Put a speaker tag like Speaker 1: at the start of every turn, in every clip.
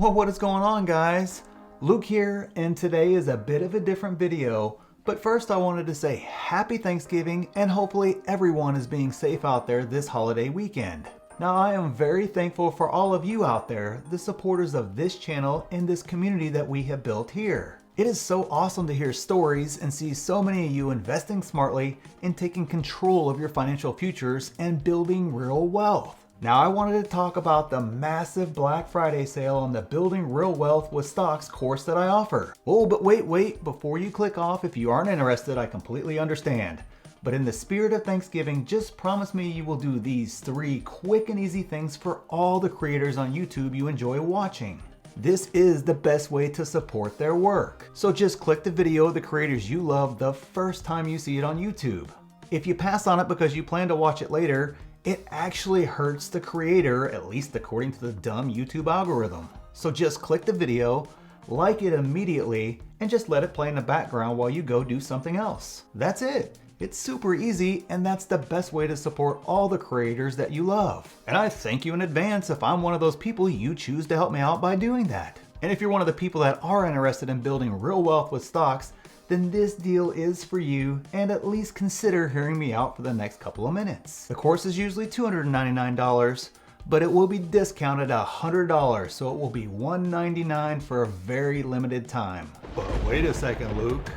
Speaker 1: Well, what is going on, guys? Luke here, and today is a bit of a different video. But first I wanted to say happy Thanksgiving, and hopefully everyone is being safe out there this holiday weekend. Now, I am very thankful for all of you out there, the supporters of this channel and this community that we have built here. It is so awesome to hear stories and see so many of you investing smartly and taking control of your financial futures and building real wealth. Now, I wanted to talk about the massive Black Friday sale on the Building Real Wealth with Stocks course that I offer. Oh, but wait, before you click off, if you aren't interested, I completely understand. But in the spirit of Thanksgiving, just promise me you will do these 3 quick and easy things for all the creators on YouTube you enjoy watching. This is the best way to support their work. So just click the video of the creators you love the first time you see it on YouTube. If you pass on it because you plan to watch it later, it actually hurts the creator, at least according to the dumb YouTube algorithm. So just click the video, like it immediately, and just let it play in the background while you go do something else. That's it. It's super easy, and that's the best way to support all the creators that you love. And I thank you in advance if I'm one of those people you choose to help me out by doing that. And if you're one of the people that are interested in building real wealth with stocks, then this deal is for you, and at least consider hearing me out for the next couple of minutes. The course is usually $299, but it will be discounted $100, so it will be $199 for a very limited time. But wait a second, Luke.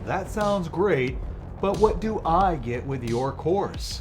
Speaker 1: That sounds great, but what do I get with your course?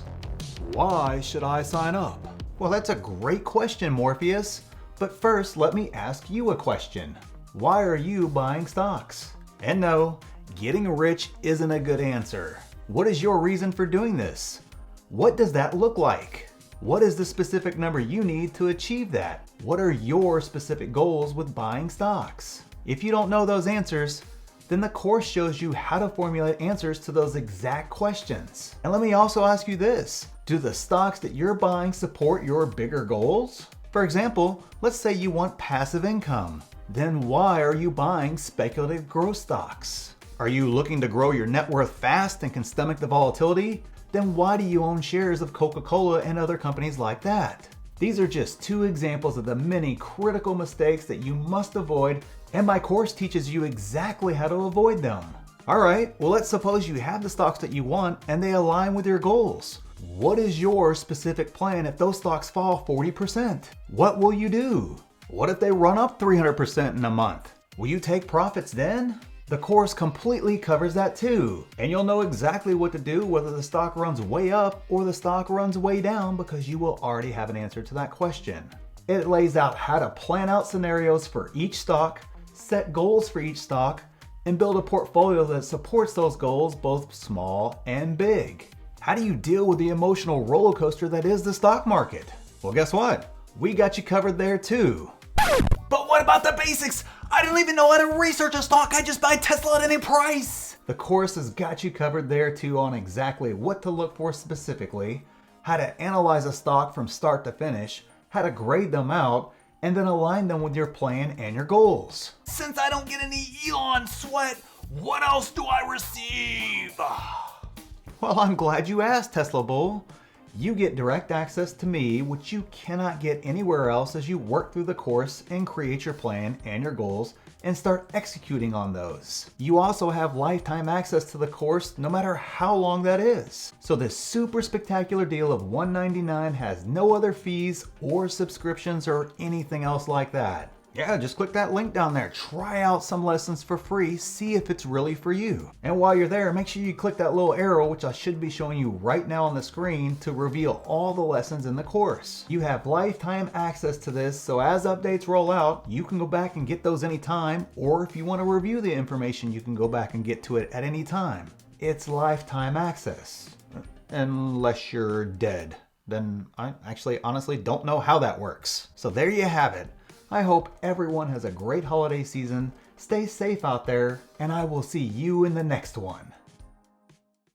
Speaker 1: Why should I sign up? Well, that's a great question, Morpheus. But first, let me ask you a question. Why are you buying stocks? And no, getting rich isn't a good answer. What is your reason for doing this? What does that look like? What is the specific number you need to achieve that? What are your specific goals with buying stocks? If you don't know those answers, then the course shows you how to formulate answers to those exact questions. And let me also ask you this. Do the stocks that you're buying support your bigger goals? For example, let's say you want passive income. Then why are you buying speculative growth stocks? Are you looking to grow your net worth fast and can stomach the volatility? Then why do you own shares of Coca-Cola and other companies like that? These are just 2 examples of the many critical mistakes that you must avoid, and my course teaches you exactly how to avoid them. Alright, well, let's suppose you have the stocks that you want and they align with your goals. What is your specific plan if those stocks fall 40%? What will you do? What if they run up 300% in a month? Will you take profits then? The course completely covers that too, and you'll know exactly what to do whether the stock runs way up or the stock runs way down because you will already have an answer to that question. It lays out how to plan out scenarios for each stock, set goals for each stock, and build a portfolio that supports those goals, both small and big. How do you deal with the emotional roller coaster that is the stock market? Well, guess what? We got you covered there too. But what about the basics? I didn't even know how to research a stock. I just buy Tesla at any price. The course has got you covered there too on exactly what to look for specifically, how to analyze a stock from start to finish, how to grade them out, and then align them with your plan and your goals. Since I don't get any Elon sweat, what else do I receive? Well, I'm glad you asked, Tesla Bull. You get direct access to me, which you cannot get anywhere else as you work through the course and create your plan and your goals and start executing on those. You also have lifetime access to the course no matter how long that is. So this super spectacular deal of $199 has no other fees or subscriptions or anything else like that. Yeah, just click that link down there. Try out some lessons for free. See if it's really for you. And while you're there, make sure you click that little arrow, which I should be showing you right now on the screen, to reveal all the lessons in the course. You have lifetime access to this, so as updates roll out, you can go back and get those anytime, or if you want to review the information, you can go back and get to it at any time. It's lifetime access. Unless you're dead. Then I actually honestly don't know how that works. So there you have it. I hope everyone has a great holiday season, stay safe out there, and I will see you in the next one.